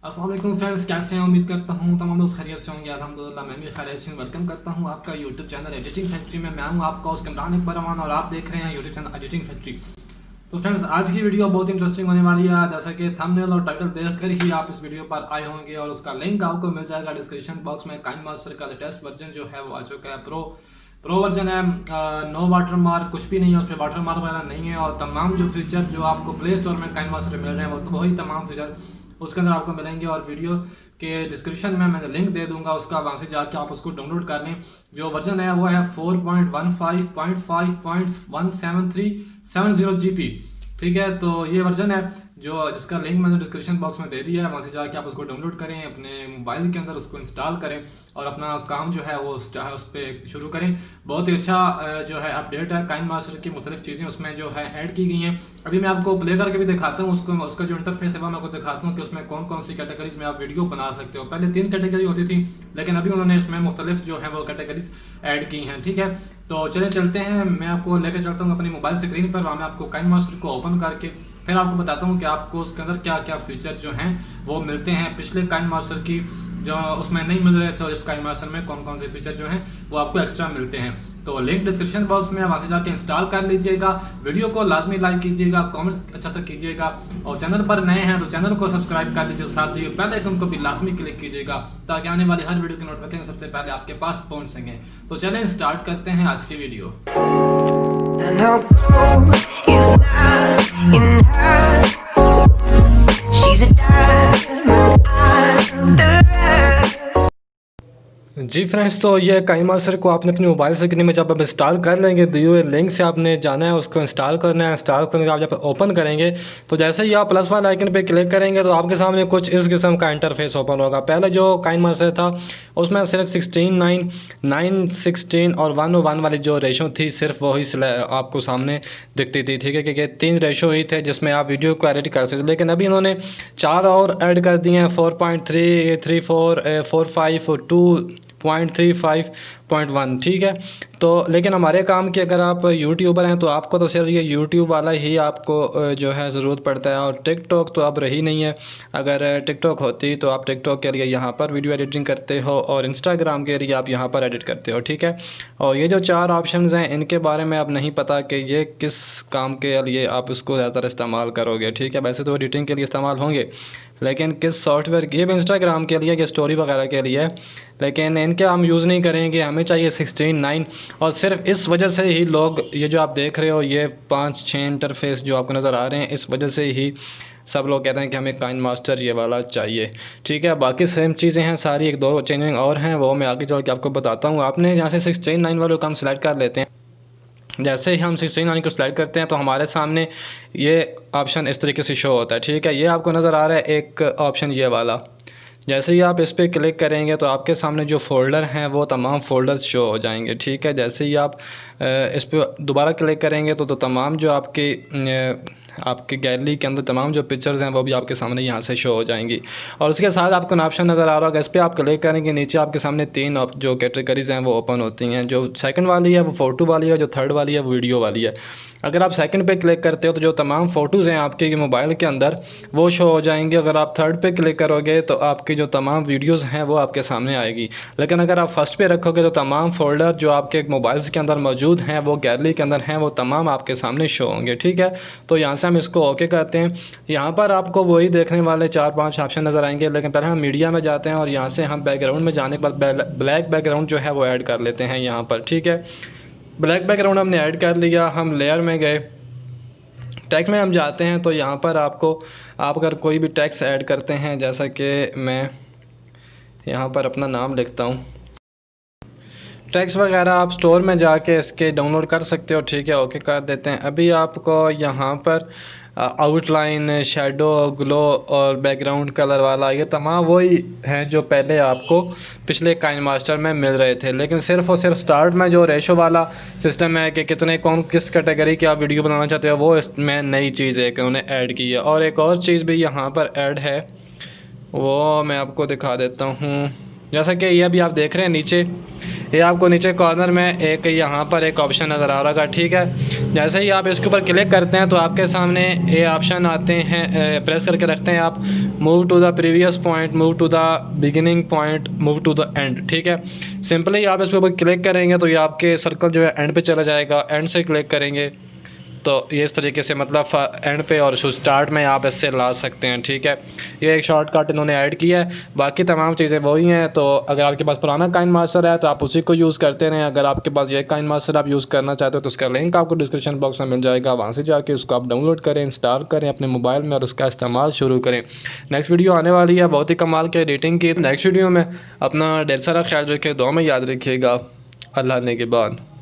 अस्सलाम वालेकुम फ्रेंड्स, कैसे हैं? उम्मीद करता हूँ तमाम लोग खैरियत से होंगे। अल्हम्दुलिल्लाह मैं भी खैरियत से हूँ। वेलकम करता हूँ आपका यूट्यूब चैनल एडिटिंग फैक्ट्री में। मैं हूँ आपका उस इमरान अकबर अमान और आप देख रहे हैं यूट्यूब चैनल एडिटिंग फैक्ट्री। तो फ्रेंड्स, आज की वीडियो बहुत इंटरेस्टिंग होने वाली है। जैसा कि थंबनेल और टाइटल देखकर ही आप इस वीडियो पर आए होंगे और उसका लिंक आपको मिल जाएगा डिस्क्रिप्शन बॉक्स में। काइनमास्टर का लेटेस्ट वर्जन जो है वो आ चुका है। प्रो वर्जन है। नो वाटर मार्क, कुछ भी नहीं है उस पर, वाटर मार्क वगैरह नहीं है। और तमाम जो फीचर जो आपको प्ले स्टोर में काइनमास्टर मिल रहे हैं वो तो वही तमाम फीचर उसके अंदर आपको मिलेंगे। और वीडियो के डिस्क्रिप्शन में मैं लिंक दे दूंगा उसका, वहाँ से जाके आप उसको डाउनलोड कर लें। जो वर्जन है वो है 4.15.5.17370 GB। ठीक है, तो ये वर्जन है जो जिसका लिंक मैंने डिस्क्रिप्शन बॉक्स में दे दिया है। वहाँ से जाके आप उसको डाउनलोड करें, अपने मोबाइल के अंदर उसको इंस्टॉल करें और अपना काम जो है वो उस पर शुरू करें। बहुत ही अच्छा जो है अपडेट है। काइनमास्टर की मुख्तलिफ चीज़ें उसमें जो है ऐड की गई हैं। अभी मैं आपको प्ले करके भी दिखाता हूँ उसको, उसका जो इंटरफेस है वो मैं आपको दिखाता हूँ कि उसमें कौन कौन सी कैटेगरीज में आप वीडियो बना सकते हो। पहले 3 कैटेगरी होती थी, लेकिन अभी उन्होंने इसमें मुख्तलिफ जो है वो कैटेगरीज ऐड की हैं। ठीक है, तो चले चलते हैं, मैं आपको लेकर चलता हूँ अपनी मोबाइल स्क्रीन पर। वहाँ मैं आपको काइनमास्टर को ओपन करके फिर आपको बताता हूँ कि आपको उसके अंदर क्या क्या फीचर जो हैं वो मिलते हैं। पिछले काइनमास्टर की जो उसमें नहीं मिल रहे थे और इस काइनमास्टर में कौन कौन से फीचर जो हैं वो आपको एक्स्ट्रा मिलते हैं। तो लिंक डिस्क्रिप्शन बॉक्स में, वहाँ से जाके इंस्टॉल कर लीजिएगा। वीडियो को लाजमी लाइक कीजिएगा, कमेंट्स अच्छा सा कीजिएगा और चैनल पर नए हैं तो चैनल को सब्सक्राइब कर लीजिए। साथ ही बेल आइकन को भी लाजमी क्लिक कीजिएगा ताकि आने वाली हर वीडियो की नोटिफिकेशन सबसे पहले आपके पास पहुंच सके। तो चलें स्टार्ट करते हैं आज की video. And her goal is not in her. She's a diamond under her. जी फ्रेंड्स, तो ये काइनमास्टर को आपने अपनी मोबाइल स्क्रीन में जब आप इंस्टॉल कर लेंगे तो ये लिंक से आपने जाना है, उसको इंस्टॉल करना है। इंस्टॉल करने के बाद जब ओपन करेंगे तो जैसे ही आप प्लस वाले आइकन पे क्लिक करेंगे तो आपके सामने कुछ इस किस्म का इंटरफेस ओपन होगा। पहले जो काइनमास्टर था उसमें सिर्फ 16:9, 9:16 और 1:1 वाली जो रेशो थी सिर्फ वही आपको सामने दिखती थी। ठीक है, क्योंकि 3 रेशो ही थे जिसमें आप वीडियो को एडिट कर सकते। लेकिन अभी इन्होंने 4 और ऐड कर दिए हैं, 4.3, 34, 45 और 2.35.1। ठीक है, तो लेकिन हमारे काम की अगर आप यूट्यूबर हैं तो आपको तो सिर्फ ये यूट्यूब वाला ही आपको जो है ज़रूरत पड़ता है। और टिकटॉक तो अब रही नहीं है। अगर टिकटॉक होती तो आप टिकटॉक के लिए यहाँ पर वीडियो एडिटिंग करते हो और इंस्टाग्राम के लिए आप यहाँ पर एडिट करते हो। ठीक है, और ये जो 4 ऑप्शंस हैं इनके बारे में अब नहीं पता कि ये किस काम के लिए आप इसको ज़्यादातर इस्तेमाल करोगे। ठीक है, वैसे तो एडिटिंग के लिए इस्तेमाल होंगे, लेकिन किस सॉफ्टवेयर की, ये भी इंस्टाग्राम के लिए, कि स्टोरी वगैरह के लिए, लेकिन इनके हम यूज़ नहीं करेंगे। हमें चाहिए 16:9 और सिर्फ इस वजह से ही लोग ये जो आप देख रहे हो ये 5-6 इंटरफेस जो आपको नज़र आ रहे हैं, इस वजह से ही सब लोग कहते हैं कि हमें काइनमास्टर ये वाला चाहिए। ठीक है, बाकी सेम चीज़ें हैं सारी, 1-2 चेंजिंग और हैं वो मैं आगे चल के आपको बताता हूँ। आपने यहाँ से 16:9 वालों को हम सिलेक्ट कर लेते हैं। जैसे ही हम 16:9 को सिलेक्ट करते हैं तो हमारे सामने ये ऑप्शन इस तरीके से शो होता है। ठीक है, ये आपको नज़र आ रहा है एक ऑप्शन ये वाला। जैसे ही आप इस पर क्लिक करेंगे तो आपके सामने जो फ़ोल्डर हैं वो तमाम फ़ोल्डर्स शो हो जाएंगे। ठीक है, जैसे ही आप इस पर दोबारा क्लिक करेंगे तो तमाम जो आपकी गैलरी के अंदर तमाम जो पिक्चर्स हैं वो भी आपके सामने यहाँ से शो हो जाएंगी। और उसके साथ आपको ऑप्शन नज़र आ रहा होगा, इस पर आप क्लिक करेंगे, नीचे आपके सामने 3 जो कैटेगरीज हैं वो ओपन होती हैं। जो सेकंड वाली है वो फ़ोटो वाली है, जो थर्ड वाली है वो वीडियो वाली है। अगर आप सेकंड पे क्लिक करते हो तो जो तमाम फ़ोटोज़ हैं आपके मोबाइल के अंदर वो शो हो जाएंगी। अगर आप थर्ड पे क्लिक करोगे तो आपकी जो तमाम वीडियोज़ हैं वो आपके सामने आएगी। लेकिन अगर आप फर्स्ट पे रखोगे तो तमाम फ़ोल्डर जो आपके मोबाइल्स के अंदर मौजूद हैं, वो गैलरी के अंदर हैं, वो तमाम आपके सामने शो होंगे। ठीक है, तो यहाँ से हम इसको ओके करते हैं। यहाँ पर आपको वही देखने वाले 4-5 ऑप्शन नज़र आएंगे, लेकिन पहले हम मीडिया में जाते हैं और यहाँ से हम बैकग्राउंड में जाने के बाद ब्लैक बैकग्राउंड जो है वो ऐड कर लेते हैं यहाँ पर। ठीक है, ब्लैक बैकग्राउंड हमने ऐड कर लिया। हम लेयर में गए, टेक्स्ट में हम जाते हैं तो यहाँ पर आप अगर कोई भी टेक्स्ट ऐड करते हैं, जैसा कि मैं यहाँ पर अपना नाम लिखता हूँ, टेक्स्ट वगैरह आप स्टोर में जाके इसके डाउनलोड कर सकते हो। ठीक है, ओके कर देते हैं। अभी आपको यहाँ पर आउटलाइन, शैडो, ग्लो और बैकग्राउंड कलर वाला ये तमाम वही हैं जो पहले आपको पिछले काइनमास्टर में मिल रहे थे। लेकिन सिर्फ और सिर्फ स्टार्ट में जो रेशो वाला सिस्टम है कि कितने कौन किस कैटेगरी की आप वीडियो बनाना चाहते हो, वो इसमें नई चीज़ है कि उन्होंने ऐड की है। और एक और चीज़ भी यहाँ पर ऐड है, वो मैं आपको दिखा देता हूँ। जैसा कि ये अभी आप देख रहे हैं नीचे ये आपको नीचे कॉर्नर में एक यहाँ पर एक ऑप्शन नज़र आ रहा होगा, ठीक है। जैसे ही आप इसके ऊपर क्लिक करते हैं तो आपके सामने ये ऑप्शन आते हैं, प्रेस करके रखते हैं आप, move to the previous point, move to the beginning point, move to the end, ठीक है। सिंपली आप इसके ऊपर क्लिक करेंगे तो ये आपके सर्कल जो है एंड पे चला जाएगा। एंड से क्लिक करेंगे तो ये इस तरीके से मतलब एंड पे और स्टार्ट में आप इससे ला सकते हैं, ठीक है। ये एक शॉर्टकट इन्होंने ऐड किया है, बाकी तमाम चीज़ें वही हैं। तो अगर आपके पास पुराना काइन मास्टर है तो आप उसी को यूज़ करते रहें। अगर आपके पास ये काइन मास्टर आप यूज़ करना चाहते हो तो उसका लिंक आपको डिस्क्रिप्शन बॉक्स में मिल जाएगा, वहाँ से जाके उसको आप डाउनलोड करें, इंस्टॉल करें अपने मोबाइल में और उसका इस्तेमाल शुरू करें। नेक्स्ट वीडियो आने वाली है बहुत ही कमाल के एडिटिंग की। नेक्स्ट वीडियो में अपना ढेर सारा ख्याल रखिए, दुआ में याद रखिएगा। अल्लाह ने के बाद।